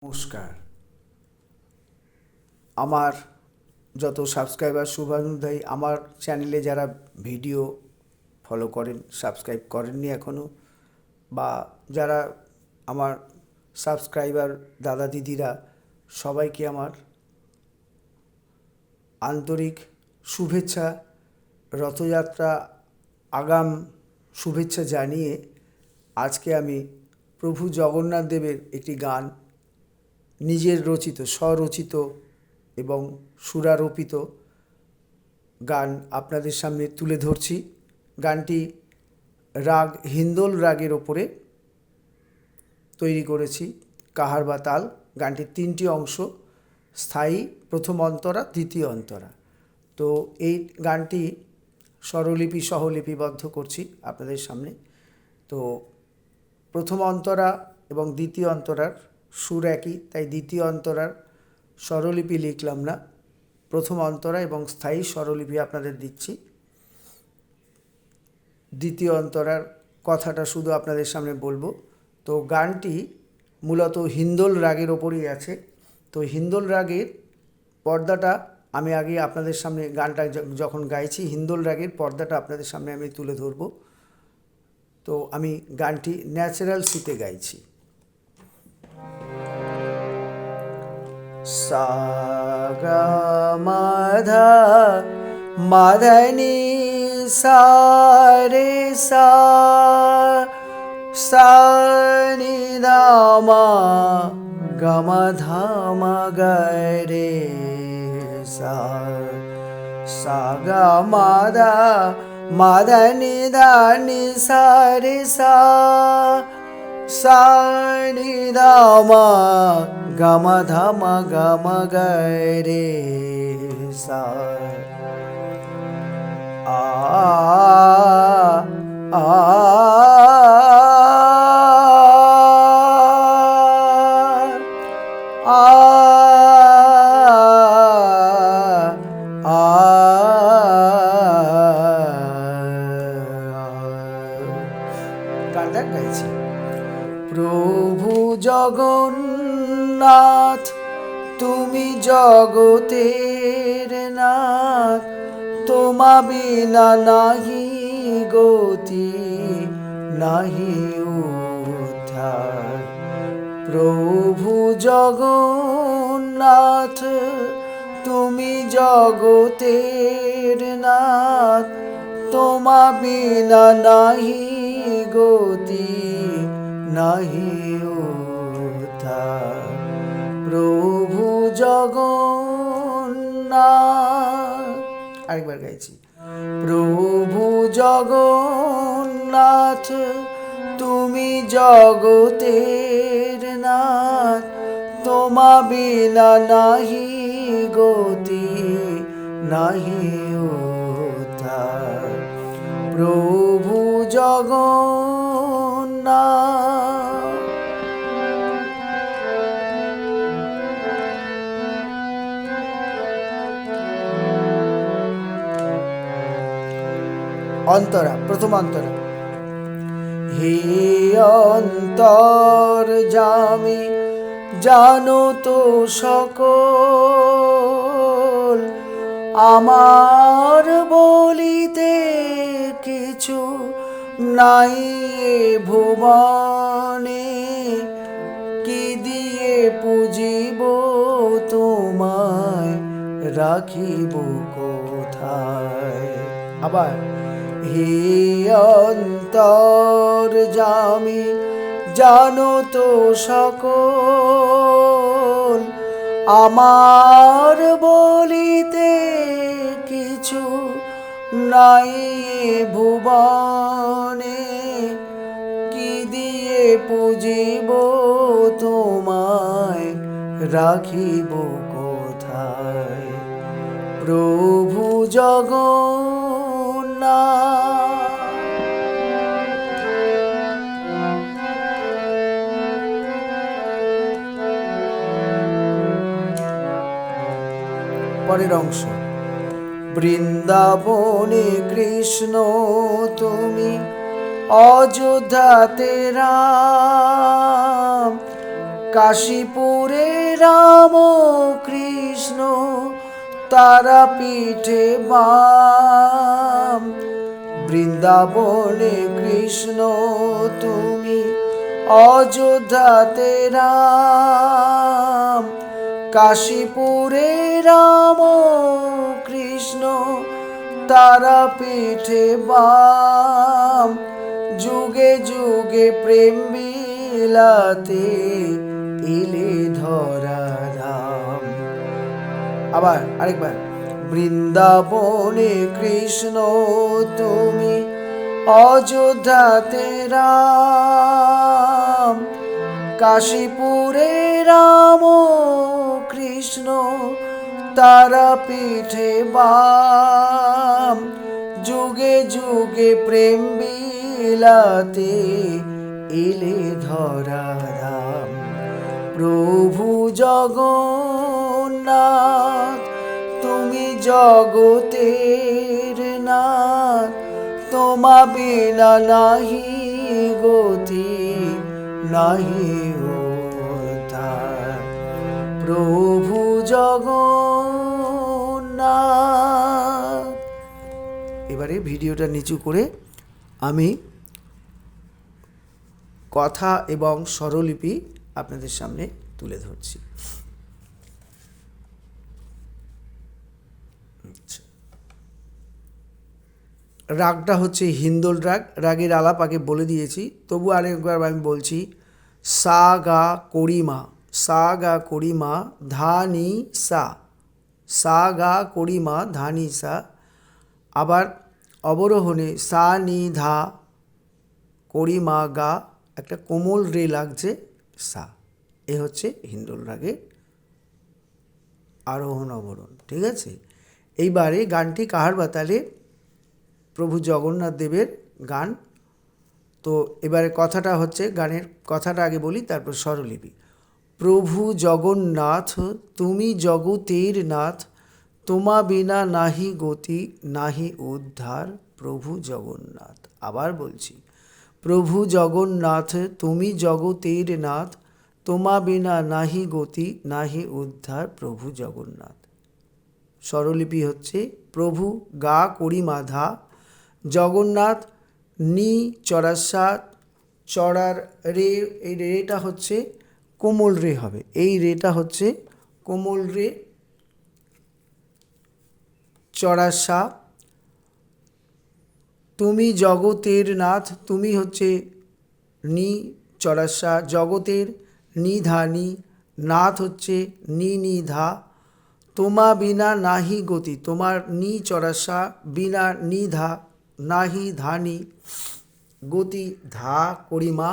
নমস্কার। আমার যত সাবস্ক্রাইবার শুভানুধ্যায়ী, আমার চ্যানেলে যারা ভিডিও ফলো করেন, সাবস্ক্রাইব করেননি এখনও, বা যারা আমার সাবস্ক্রাইবার দাদা দিদিরা, সবাইকে আমার আন্তরিক শুভেচ্ছা, রথযাত্রা আগাম শুভেচ্ছা জানিয়ে আজকে আমি প্রভু জগন্নাথ দেবের একটি গান, নিজের রচিত, স্বরচিত এবং সুরারোপিত গান আপনাদের সামনে তুলে ধরছি। গানটি রাগ হিন্দোল রাগের ওপরে তৈরি করেছি, কাহার বা তাল। গানটির 3টি অংশ: স্থায়ী, প্রথম অন্তরা, দ্বিতীয় অন্তরা। তো এই গানটি স্বরলিপি সহ লিপিবদ্ধ করছি আপনাদের সামনে। তো প্রথম অন্তরা এবং দ্বিতীয় অন্তরার সুর একই, তাই দ্বিতীয় অন্তরার স্বরলিপি লিখলাম না, প্রথম অন্তরা এবং স্থায়ী স্বরলিপি আপনাদের দিচ্ছি। দ্বিতীয় অন্তরার কথাটা শুধু আপনাদের সামনে বলবো। তো গানটি মূলত হিন্দোল রাগের ওপরই আছে। তো হিন্দোল রাগের পর্দাটা আমি আগে আপনাদের সামনে, গানটা যখন গাইছি হিন্দোল রাগের পর্দাটা আপনাদের সামনে আমি তুলে ধরবো। তো আমি গানটি ন্যাচারাল সিতে গাইছি। সা গা মা ধা মা ধা নি সা রে সা, সা নি ধা মা গা মা ধা মা গা রে সা, সা গা মা ধা নি সা রে সা, সা নি ধা মা গা মা ধা মা গা মা গা রে সা। আ আ আ গানটা গাইছি। প্রভু জগন্নাথ তুমি জগতের নাথ, তোমা বিনা নাহি গতি নাহি উদ্ধার। প্রভু জগন্নাথ তুমি জগতের নাথ, তোমা বিনা নাহি গতি নাহি উদ্ধার। প্রভু জগন্নাথ, আরেকবার গাইছি। প্রভু জগন্নাথ তুমি জগতের নাথ, তোমা বিনা নাহি গতি নাহি উদ্ধার। প্রভু জগন্নাথ। অন্তরা, প্রথম অন্তরা। হে অন্তর্যামী জানো তো সকল, আমার বলিতে কিছু নাই এ ভুবনে, কি দিয়ে পুজিব তোমায় রাখিব কোথায়। আবার, হে অন্তর্যামী জানো তো সকল, আমার বলিতে কিছু নাই ভুবনে, কি দিয়ে পুজিব তোমায় রাখিব কোথায়। প্রভু জগন্নাথ। পরের অংশ। বৃন্দাবনে কৃষ্ণ তুমি, অযোধ্যাতে রাম, কাশীপুরে রাম কৃষ্ণ তারাপীঠে বাম, বৃন্দাবনে কৃষ্ণ তুমি অযোধ্যাতে রাম। কাশীপুরে রাম কৃষ্ণ তারাপীঠে বাম, যুগে যুগে প্রেম বিলাতে এলে ধরা ধাম। আবার আরেকবার, বৃন্দাবনে কৃষ্ণ তুমি অযোধ্যাতে রাম। কাশীপুরে রাম কৃষ্ণ তারাপীঠে বাম, যুগে যুগে প্রেম বিলাতে এলে ধরা ধাম। প্রভু জগন্নাথ তুমি জগতের নাথ, তোমা বিনা নাহি গতি নাহি উদ্ধার। প্রভু জগন্নাথ। এবারে ভিডিওটা নিচু করে আমি কথা এবং স্বরলিপি আপনাদের সামনে তুলে ধরছি। রাগটা হচ্ছে হিন্দোল রাগ। রাগের আলাপ আগে বলে দিয়েছি, তবু আরেকবার আমি বলছি। সা গা কড়িমা, সা গা কড়িমা ধা নি সা, সা গা কড়িমা ধা নি সা। আবার অবরোহণে সা নি ধা কড়িমা গা, একটা কোমল রে লাগছে সা। এ হচ্ছে হিন্দোল রাগের আরোহণ অবরোহণ। ঠিক আছে, এইবারে গানটি কাহার বাতালে প্রভু জগন্নাথ দেবের গান। তো এবারে কথাটা হচ্ছে, গানের কথাটা আগে বলি, তারপর স্বরলিপি। প্রভু জগন্নাথ তুমি জগতের নাথ, তোমা বিনা নাহি গতি নাহি উদ্ধার। প্রভু জগন্নাথ। আবার বলছি, প্রভু জগন্নাথ তুমি জগতের নাথ, তোমা বিনা নাহি গতি নাহি উদ্ধার। প্রভু জগন্নাথ। স্বরলিপি হচ্ছে প্রভু গা কড়িমা ধা, জগন্নাথ নি চড়াসা, চড়ার রে, এই রেটা হচ্ছে কোমল রে হবে, এই রেটা হচ্ছে কোমল রে, চড়াসা। তুমি জগতের নাথ, তুমি হচ্ছে নি চড়াসা, জগতের নি ধা নি, নাথ হচ্ছে নি নি ধা। তোমা বিনা নাহি গতি, তোমার নি চড়াসা বিনা নি ধা, নাহি ধানি গতি ধা কড়িমা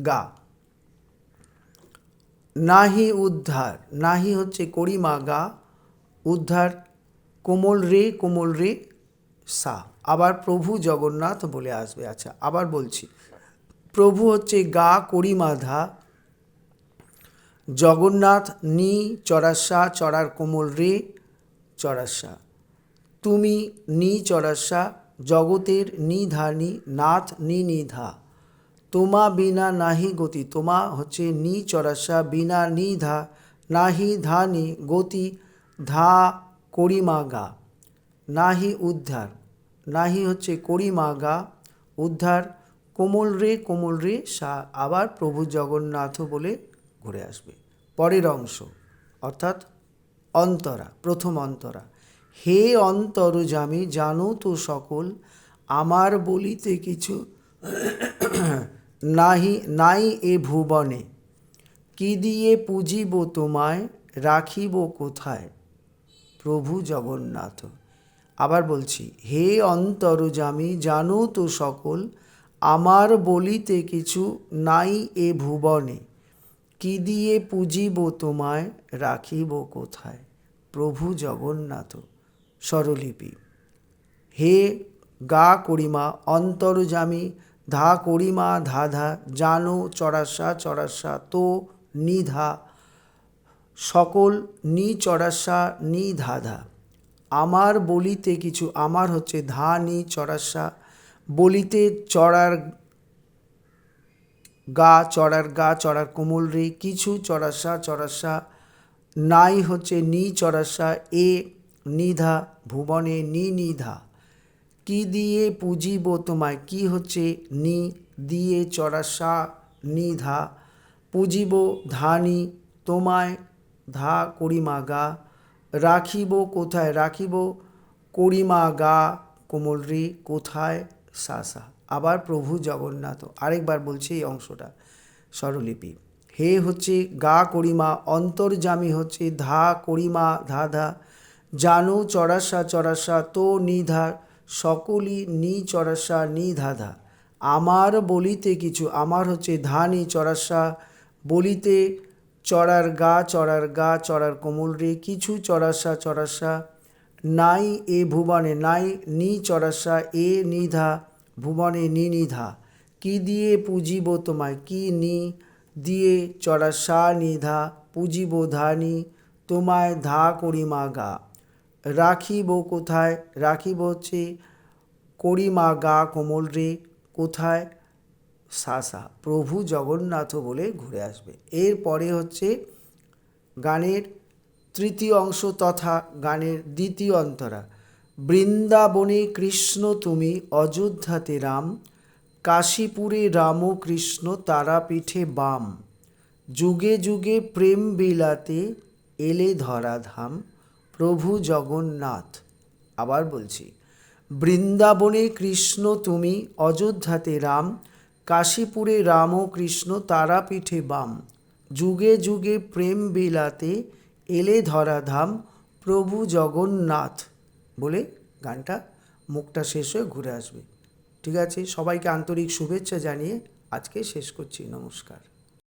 গা। নাহি উদ্ধার, নাহি হচ্ছে কড়িমা গা, উদ্ধার কোমল রে সা। আবার প্রভু জগন্নাথ বলে আসবে। আচ্ছা, আবার বলছি, প্রভু হচ্ছে গা কড়িমা ধা, জগন্নাথ নি চড়াসা, চড়ার কোমল রে চড়াসা। তুমি নি চড়াসা, জগতের নি ধানি, নাথ নি নি ধা। তোমা বিনা নাহি গতি, তোমা হচ্ছে নি চড়াসা বিনা নি ধা, নাহি ধানি গতি ধা কড়িমা গা। নাহি উদ্ধার, নাহি হচ্ছে কড়িমা গা, উদ্ধার কোমল রে সা। আবার প্রভু জগন্নাথ বলে ঘুরে আসবে। পরের অংশ অর্থাৎ অন্তরা, প্রথম অন্তরা। হে অন্তর্যামী জানো তো সকল, আমার বলিতে কিছু নাহি নাই এ ভুবনে, কি দিয়ে পুজিব তোমায় রাখিব কোথায়। প্রভু জগন্নাথ। আবার বলছি, হে অন্তর্যামী জানো তো সকল, আমার বলিতে কিছু নাই এ ভুবনে, কি দিয়ে পুজিব তোমায় রাখিব কোথায়। প্রভু জগন্নাথ। স্বরলিপি, হে গা কড়িমা অন্তর্যামী, ধা কড়িমা ধা ধা, জানো চড়াসা চড়াসা তো নিধা, সকল নি চড়াসা নি ধাধা। আমার বলিতে কিছু, আমার হচ্ছে ধা নি চড়াসা, বলিতে চড়ার গা চড়ার কোমল রে, কিছু চড়াসা, নাই হচ্ছে নি চড়াসা, এ নিধা ভুবনে নি নিধা, কি দিয়ে পুজিব তোমায়, কি হচ্ছে নি দিয়ে চড়াসা নিধা, পুজিব ধানি তোমায় ধা করিমা গা, রাখিব কোথায়, রাখিব করিমা গা কোমল রে, কোথায় সা। আবার প্রভু জগন্নাথ, আরেকবার বলছি এই অংশটা স্বরলিপি। হে হচ্ছে গা করিমা, অন্তর্যামী হচ্ছে ধা করিমা ধা, জানু চড়াসা তো নিধা, সকলই নি চড়াসা নি ধা, আমার বলিতে কিছু, আমার হচ্ছে ধানি চড়াসা, বলিতে চড়ার গা চড়ার কোমল রে, কিছু চড়াসা, নাই এ ভুবনে, নাই নি চড়াসা, এ নিধা ভুবনে নি নিধা, কি দিয়ে পুজিব তোমায়, কি নি দিয়ে চড়াসা নিধা, পুজিব ধানি তোমায় ধা করিমা গা, রাখিব কোথায়, রাখিব হচ্ছে করিমা গা কোমল রে, কোথায় সা। প্রভু জগন্নাথ বলে ঘুরে আসবে। এরপরে হচ্ছে গানের তৃতীয় অংশ তথা গানের দ্বিতীয় অন্তরা। বৃন্দাবনে কৃষ্ণ তুমি, অযোধ্যাতে রাম, কাশীপুরে রামকৃষ্ণ, তারাপীঠে বাম, যুগে যুগে প্রেম বিলাতে এলে ধরাধাম, প্রভু জগন্নাথ। আবার বলছি, বৃন্দাবনে কৃষ্ণ তুমি, অযোধ্যাতে রাম, কাশীপুরে রামকৃষ্ণ, তারাপীঠে বাম, যুগে যুগে প্রেম বিলাতে এলে ধরাধাম, প্রভু জগন্নাথ বলে গানটা মুখটা শেষ হয়ে ঘুরে আসবে। ঠিক আছে, সবাইকে আন্তরিক শুভেচ্ছা জানিয়ে আজকে শেষ করছি। নমস্কার।